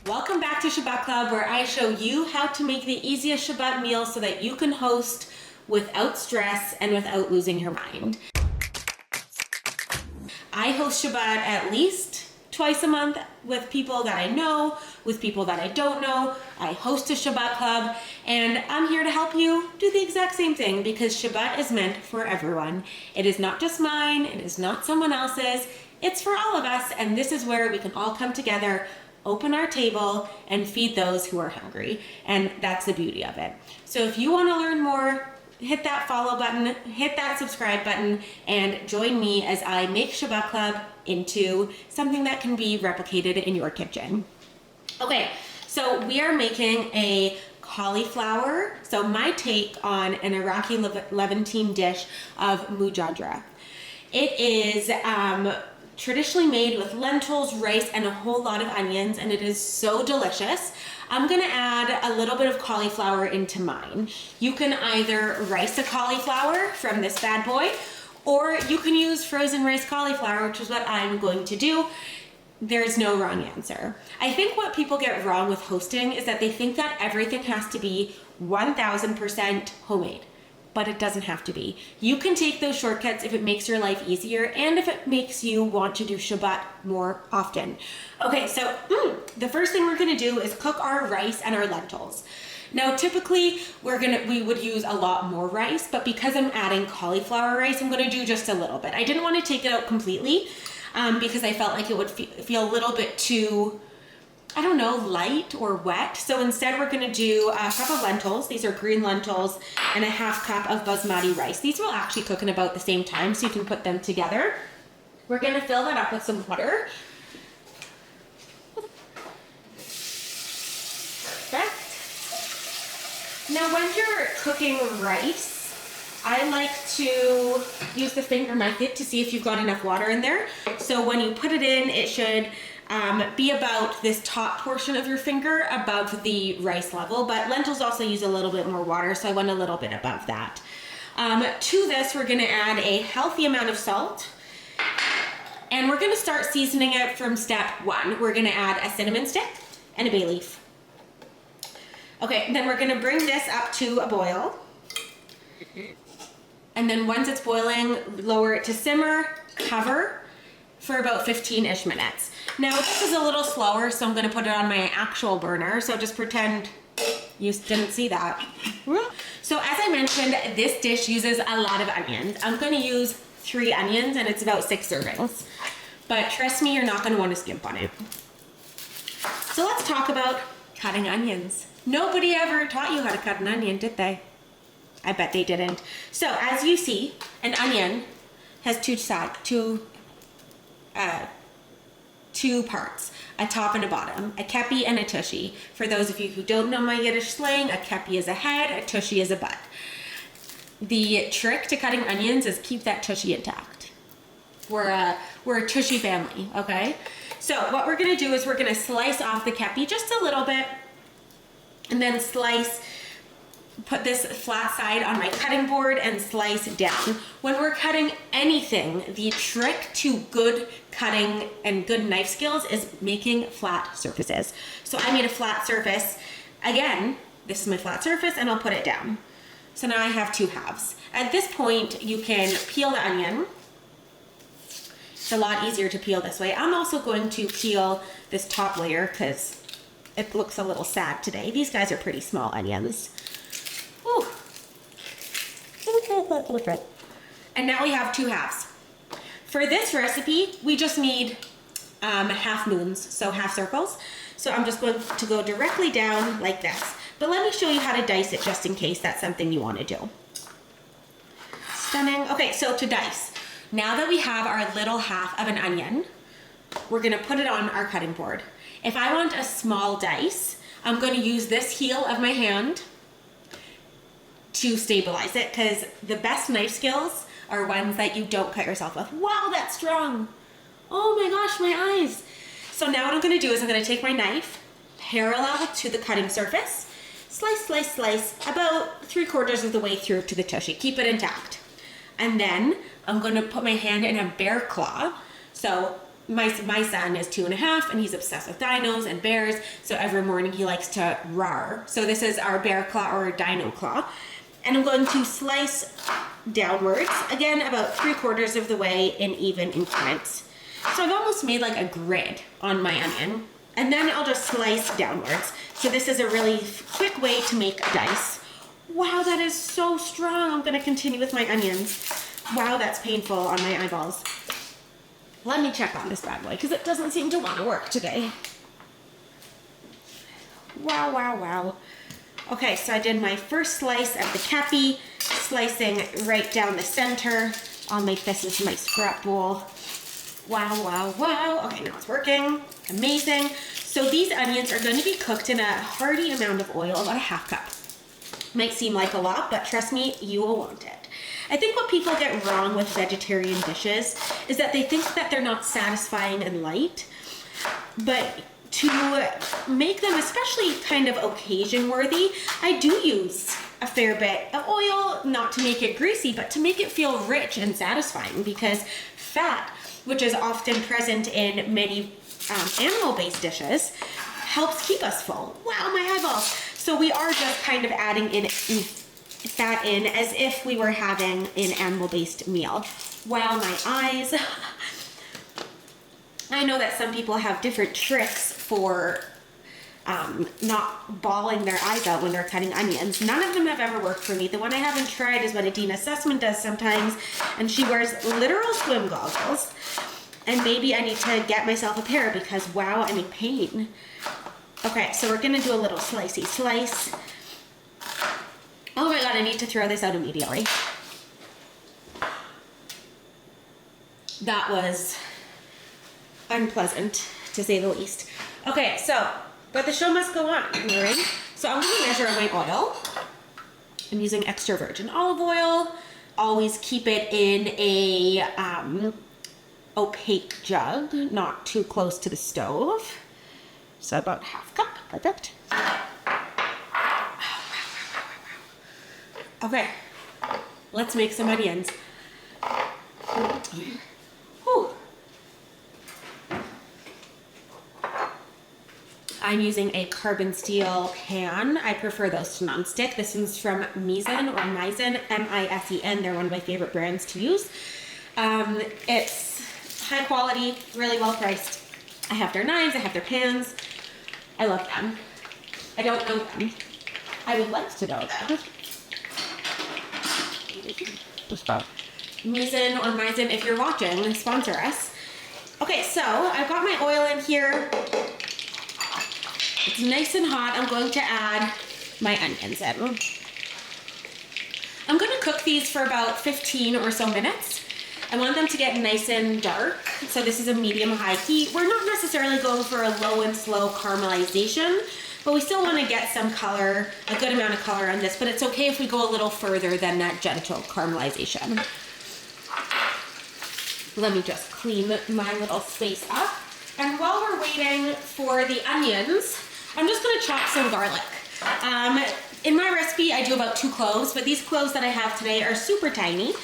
Welcome back to Shabbat Club, where I show you how to make the easiest Shabbat meal so that you can host without stress and without losing your mind. I host Shabbat at least twice a month with people that I know, with people that I don't know. I host a Shabbat Club, and I'm here to help you do the exact same thing because Shabbat is meant for everyone. It is not just mine, it is not someone else's, it's for all of us, and this is where we can all come together, open our table, and feed those who are hungry. And that's the beauty of it. So if you want to learn more, hit that follow button, hit that subscribe button, and join me as I make Shabbat Club into something that can be replicated in your kitchen. Okay, so we are making a cauliflower. So my take on an Iraqi Levantine dish of Mujadara. It is traditionally made with lentils, rice, and a whole lot of onions, and it is so delicious. I'm gonna add a little bit of cauliflower into mine. You can either rice a cauliflower from this bad boy, or you can use frozen rice cauliflower, which is what I'm going to do. There's no wrong answer. I think what people get wrong with hosting is that they think that everything has to be 1000% homemade. But it doesn't have to be. You can take those shortcuts if it makes your life easier and if it makes you want to do Shabbat more often. Okay, so the first thing we're gonna do is cook our rice and our lentils. Now, typically we would use a lot more rice, but because I'm adding cauliflower rice, I'm gonna do just a little bit. I didn't want to take it out completely because I felt like it would feel a little bit too, I don't know, light or wet. So instead we're gonna do a cup of lentils. These are green lentils, and a half cup of basmati rice. These will actually cook in about the same time, so you can put them together. We're gonna fill that up with some water. Perfect. Now when you're cooking rice, I like to use the finger method to see if you've got enough water in there. So when you put it in, it should be about this top portion of your finger above the rice level, but lentils also use a little bit more water, so I went a little bit above that. To this, we're gonna add a healthy amount of salt, and we're gonna start seasoning it from step one. We're gonna add a cinnamon stick and a bay leaf. Okay, then we're gonna bring this up to a boil. And then once it's boiling, lower it to simmer, cover for about 15-ish minutes. Now this is a little slower, so I'm gonna put it on my actual burner, so just pretend you didn't see that. So as I mentioned, this dish uses a lot of onions. I'm gonna use 3 onions, and it's about 6 servings. But trust me, you're not gonna wanna skimp on it. So let's talk about cutting onions. Nobody ever taught you how to cut an onion, did they? I bet they didn't. So as you see, an onion has two parts, a top and a bottom, a kepi and a tushy. For those of you who don't know my Yiddish slang, a kepi is a head, a tushy is a butt. The trick to cutting onions is keep that tushy intact. We're a tushy family, okay? So what we're gonna do is we're gonna slice off the kepi just a little bit, and then put this flat side on my cutting board and slice down. When we're cutting anything, the trick to good cutting and good knife skills is making flat surfaces. So I made a flat surface. Again, this is my flat surface, and I'll put it down. So now I have 2 halves. At this point, you can peel the onion. It's a lot easier to peel this way. I'm also going to peel this top layer because it looks a little sad today. These guys are pretty small onions. Ooh. And now we have 2 halves. For this recipe, we just need half moons, so half circles. So I'm just going to go directly down like this. But let me show you how to dice it just in case that's something you want to do. Stunning. Okay, so to dice. Now that we have our little half of an onion, we're gonna put it on our cutting board. If I want a small dice, I'm gonna use this heel of my hand to stabilize it, because the best knife skills are ones that you don't cut yourself with. Wow, that's strong. Oh my gosh, my eyes. So now what I'm gonna do is I'm gonna take my knife parallel to the cutting surface, slice, slice, slice, about 3/4 of the way through to the tushy. Keep it intact. And then I'm gonna put my hand in a bear claw. So my son is 2.5 and he's obsessed with dinos and bears. So every morning he likes to roar. So this is our bear claw or dino claw. And I'm going to slice downwards, again, about 3/4 of the way in even increments. So I've almost made like a grid on my onion. And then I'll just slice downwards. So this is a really quick way to make a dice. Wow, that is so strong. I'm gonna continue with my onions. Wow, that's painful on my eyeballs. Let me check on this bad boy, because it doesn't seem to want to work today. Wow, wow, wow. Okay, so I did my first slice of the cappy, slicing right down the center. I'll make this as my scrap bowl. Wow, wow, wow. Okay, now it's working. Amazing. So these onions are going to be cooked in a hearty amount of oil, about a 1/2 cup. Might seem like a lot, but trust me, you will want it. I think what people get wrong with vegetarian dishes is that they think that they're not satisfying and light, but to make them especially kind of occasion worthy, I do use a fair bit of oil, not to make it greasy, but to make it feel rich and satisfying, because fat, which is often present in many animal-based dishes, helps keep us full. Wow, my eyeballs. So we are just kind of adding in fat in as if we were having an animal-based meal. Wow, my eyes. I know that some people have different tricks for not bawling their eyes out when they're cutting onions. None of them have ever worked for me. The one I haven't tried is what Adina Sussman does sometimes, and she wears literal swim goggles. And maybe I need to get myself a pair because, wow, I'm in pain. Okay, so we're gonna do a little slicey slice. Oh my God, I need to throw this out immediately. That was unpleasant, to say the least. Okay, so, but the show must go on, all right? So I'm gonna measure my oil. I'm using extra virgin olive oil. Always keep it in a opaque jug, not too close to the stove. So about 1/2 cup, perfect. Okay, let's make some onions. Whew. I'm using a carbon steel pan. I prefer those to nonstick. This one's from Misen or Misen, M-I-S-E-N. They're one of my favorite brands to use. It's high quality, really well priced. I have their knives, I have their pans. I love them. I don't know them. I would like to know them. Misen or Misen, if you're watching, sponsor us. Okay, so I've got my oil in here. It's nice and hot. I'm going to add my onions in. I'm going to cook these for about 15 or so minutes. I want them to get nice and dark. So this is a medium-high heat. We're not necessarily going for a low and slow caramelization, but we still want to get some color, a good amount of color on this, but it's okay if we go a little further than that gentle caramelization. Let me just clean my little space up. And while we're waiting for the onions, I'm just gonna chop some garlic. In my recipe, I do about 2 cloves, but these cloves that I have today are super tiny.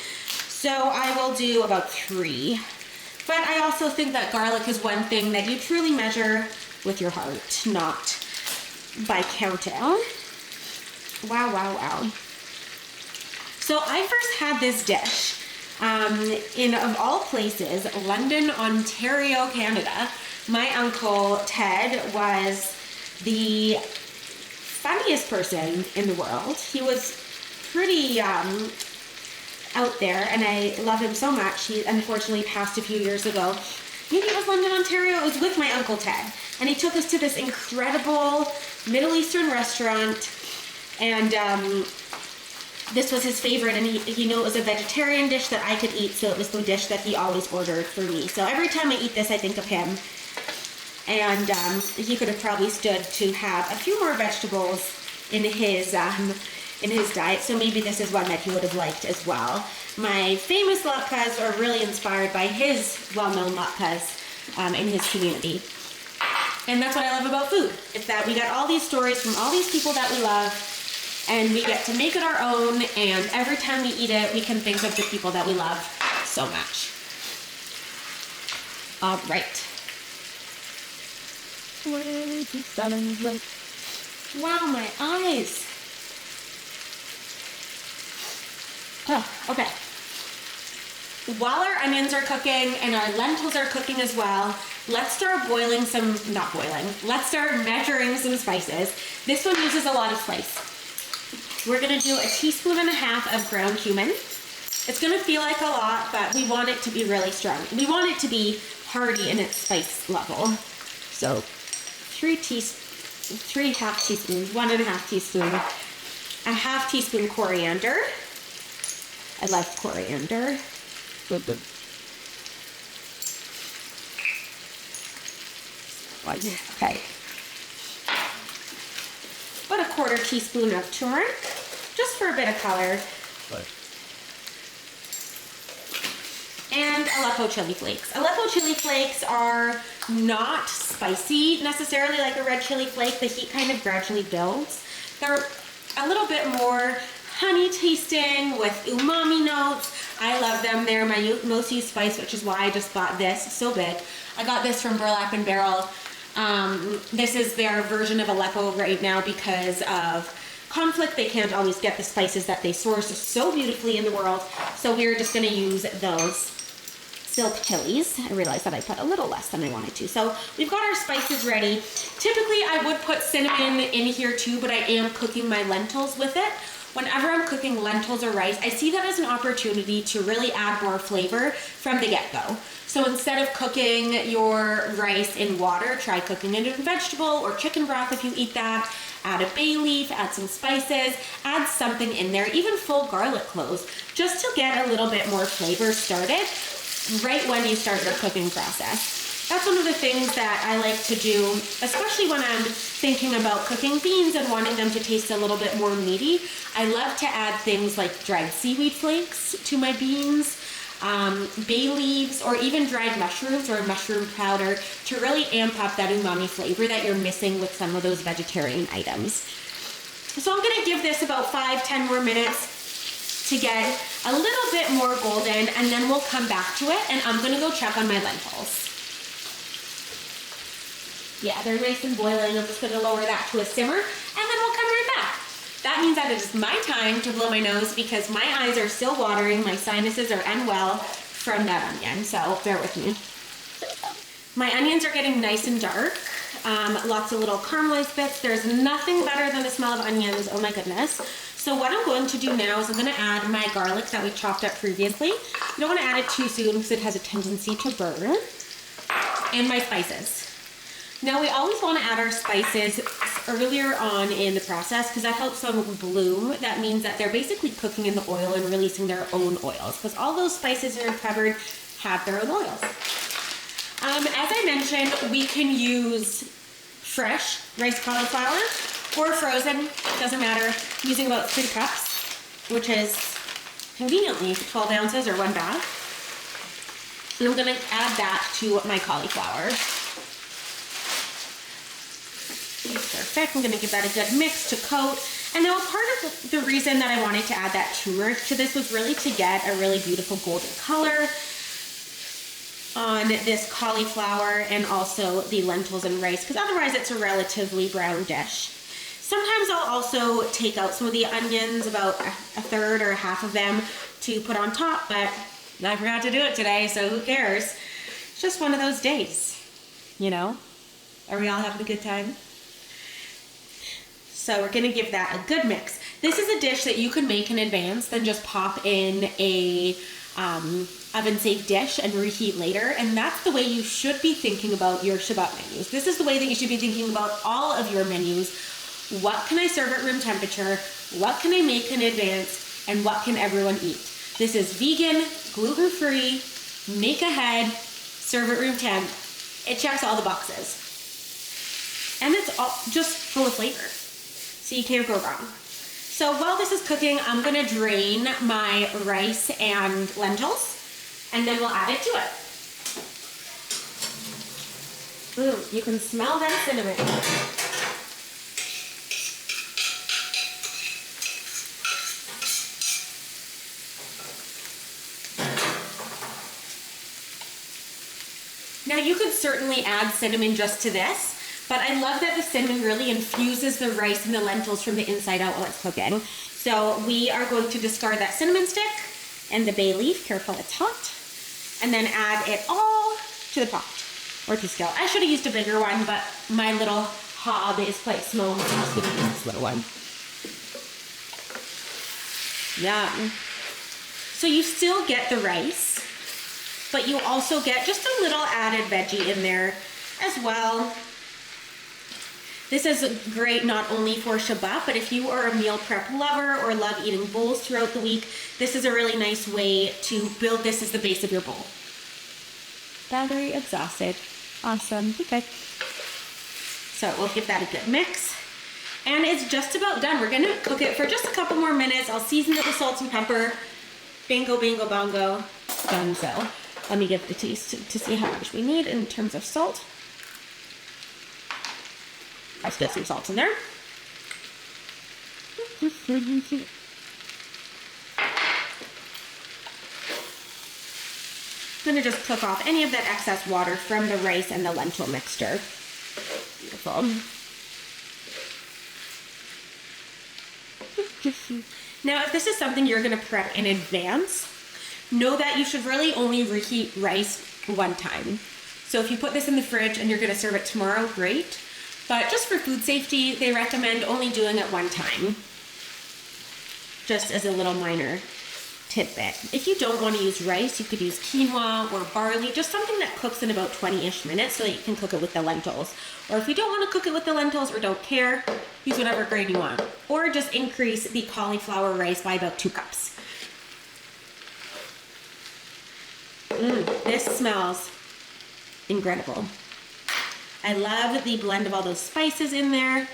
So I will do about 3. But I also think that garlic is one thing that you truly measure with your heart, not by counting. Wow, wow, wow. So I first had this dish in, of all places, London, Ontario, Canada. My uncle Ted was the funniest person in the world. He was pretty out there, and I love him so much. He unfortunately passed a few years ago. Maybe it was London, Ontario. It was with my Uncle Ted. And he took us to this incredible Middle Eastern restaurant, and this was his favorite, and he knew it was a vegetarian dish that I could eat, so it was the dish that he always ordered for me. So every time I eat this, I think of him. And he could have probably stood to have a few more vegetables in his diet, so maybe this is one that he would have liked as well. My famous latkes are really inspired by his well-known latkes in his community. And that's what I love about food, is that we got all these stories from all these people that we love, and we get to make it our own, and every time we eat it, we can think of the people that we love so much. All right. Wow, my eyes. Oh, okay. While our onions are cooking and our lentils are cooking as well, let's start let's start measuring some spices. This one uses a lot of spice. We're gonna do 1.5 teaspoons of ground cumin. It's gonna feel like a lot, but we want it to be really strong. We want it to be hearty in its spice level. So 3 half teaspoons, 1.5 teaspoon, 1/2 teaspoon coriander. I love coriander. Okay. About 1/4 teaspoon of turmeric, just for a bit of color. And Aleppo chili flakes. Aleppo chili flakes are not spicy necessarily like a red chili flake. The heat kind of gradually builds. They're a little bit more honey tasting with umami notes. I love them. They're my most used spice, which is why I just bought this. So big. I got this from Burlap and Barrel. This is their version of Aleppo right now because of conflict. They can't always get the spices that they source so beautifully in the world. So we're just going to use those silk chilies. I realized that I put a little less than I wanted to. So we've got our spices ready. Typically I would put cinnamon in here too, but I am cooking my lentils with it. Whenever I'm cooking lentils or rice, I see that as an opportunity to really add more flavor from the get-go. So instead of cooking your rice in water, try cooking it in vegetable or chicken broth if you eat that. Add a bay leaf, add some spices, add something in there, even full garlic cloves, just to get a little bit more flavor started right when you start your cooking process. That's one of the things that I like to do, especially when I'm thinking about cooking beans and wanting them to taste a little bit more meaty. I love to add things like dried seaweed flakes to my beans, bay leaves, or even dried mushrooms or mushroom powder to really amp up that umami flavor that you're missing with some of those vegetarian items. So I'm gonna give this about 5-10 more minutes to get a little bit more golden, and then we'll come back to it and I'm gonna go check on my lentils. Yeah, they're nice and boiling. I'm just gonna lower that to a simmer and then we'll come right back. That means that it is my time to blow my nose because my eyes are still watering, my sinuses are unwell from that onion, so bear with me. My onions are getting nice and dark. Lots of little caramelized bits. There's nothing better than the smell of onions, oh my goodness. So what I'm going to do now is I'm gonna add my garlic that we chopped up previously. You don't wanna add it too soon because it has a tendency to burn. And my spices. Now we always want to add our spices earlier on in the process because that helps them bloom. That means that they're basically cooking in the oil and releasing their own oils because all those spices in your cupboard have their own oils. As I mentioned, we can use fresh rice cauliflower or frozen, doesn't matter. I'm using about 3 cups, which is conveniently 12 ounces or 1 bath. And I'm going to add that to my cauliflower. Perfect. I'm going to give that a good mix to coat. And now part of the reason that I wanted to add that turmeric to this was really to get a really beautiful golden color on this cauliflower and also the lentils and rice because otherwise it's a relatively brown dish. Sometimes I'll also take out some of the onions, about 1/3 or 1/2 of them to put on top, but I forgot to do it today, so who cares? It's just one of those days, you know? Are we all having a good time? So we're gonna give that a good mix. This is a dish that you can make in advance, then just pop in a oven-safe dish and reheat later. And that's the way you should be thinking about your Shabbat menus. This is the way that you should be thinking about all of your menus. What can I serve at room temperature? What can I make in advance? And what can everyone eat? This is vegan, gluten-free, make ahead, serve at room temp. It checks all the boxes. And it's all just full of flavor. So you can't go wrong. So while this is cooking, I'm gonna drain my rice and lentils, and then we'll add it to it. Ooh, you can smell that cinnamon. Now certainly add cinnamon just to this, but I love that the cinnamon really infuses the rice and the lentils from the inside out while it's cooking. So we are going to discard that cinnamon stick and the bay leaf, careful it's hot, and then add it all to the pot or to scale. I should have used a bigger one, but my little hob is quite small, so I'm just gonna use this little one. Yum. So you still get the rice, but you also get just a little added veggie in there as well. This is great not only for Shabbat, but if you are a meal prep lover or love eating bowls throughout the week, this is a really nice way to build this as the base of your bowl. Battery exhausted. Awesome. Okay. So we'll give that a good mix. And it's just about done. We're gonna cook it for just a couple more minutes. I'll season it with salt and pepper. Bingo, bingo, bongo. Done so. Let me give it a taste to see how much we need in terms of salt. Let's get some salt in there. I'm gonna just cook off any of that excess water from the rice and the lentil mixture. Beautiful. Now, if this is something you're gonna prep in advance, know that you should really only reheat rice one time. So if you put this in the fridge and you're gonna serve it tomorrow, great. But just for food safety, they recommend only doing it one time. Just as a little minor tidbit. If you don't want to use rice, you could use quinoa or barley, just something that cooks in about 20-ish minutes so that you can cook it with the lentils. Or if you don't want to cook it with the lentils or don't care, use whatever grade you want. Or just increase the cauliflower rice by about 2 cups. This smells incredible. I love the blend of all those spices in there.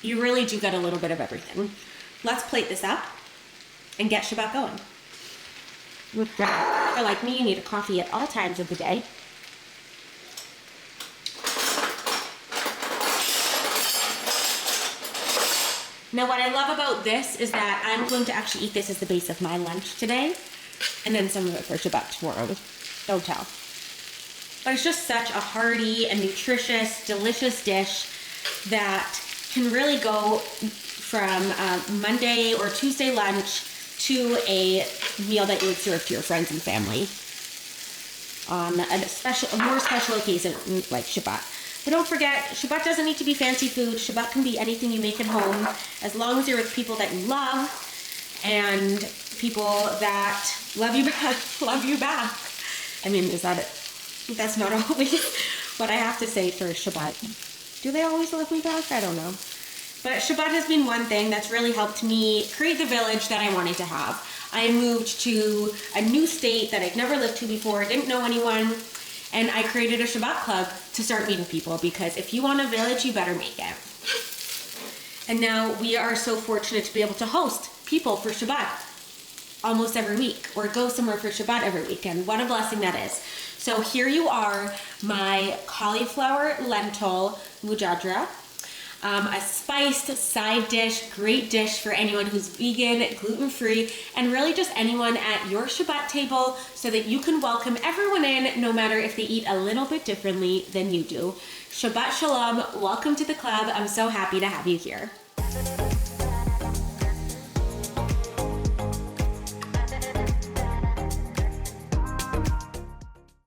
You really do get a little bit of everything. Let's plate this up and get Shabbat going. If you're like me, you need a coffee at all times of the day. Now what I love about this is that I'm going to actually eat this as the base of my lunch today, and then some of it for Shabbat tomorrow. Don't tell. But it's just such a hearty and nutritious, delicious dish that can really go from Monday or Tuesday lunch to a meal that you would serve to your friends and family on a more special occasion like Shabbat. But don't forget, Shabbat doesn't need to be fancy food. Shabbat can be anything you make at home, as long as you're with people that you love and people that love you back. Love you back. I mean, is that it? That's not always what I have to say for Shabbat. Do they always love me back? I don't know. But Shabbat has been one thing that's really helped me create the village that I wanted to have. I moved to a new state that I'd never lived to before, didn't know anyone, and I created a Shabbat club to start meeting people, because if you want a village, you better make it. And now we are so fortunate to be able to host people for Shabbat almost every week, or go somewhere for Shabbat every weekend. What a blessing that is. So here you are, my cauliflower lentil mujadara, a spiced side dish, great dish for anyone who's vegan, gluten-free, and really just anyone at your Shabbat table, so that you can welcome everyone in, no matter if they eat a little bit differently than you do. Shabbat Shalom, welcome to the club. I'm so happy to have you here.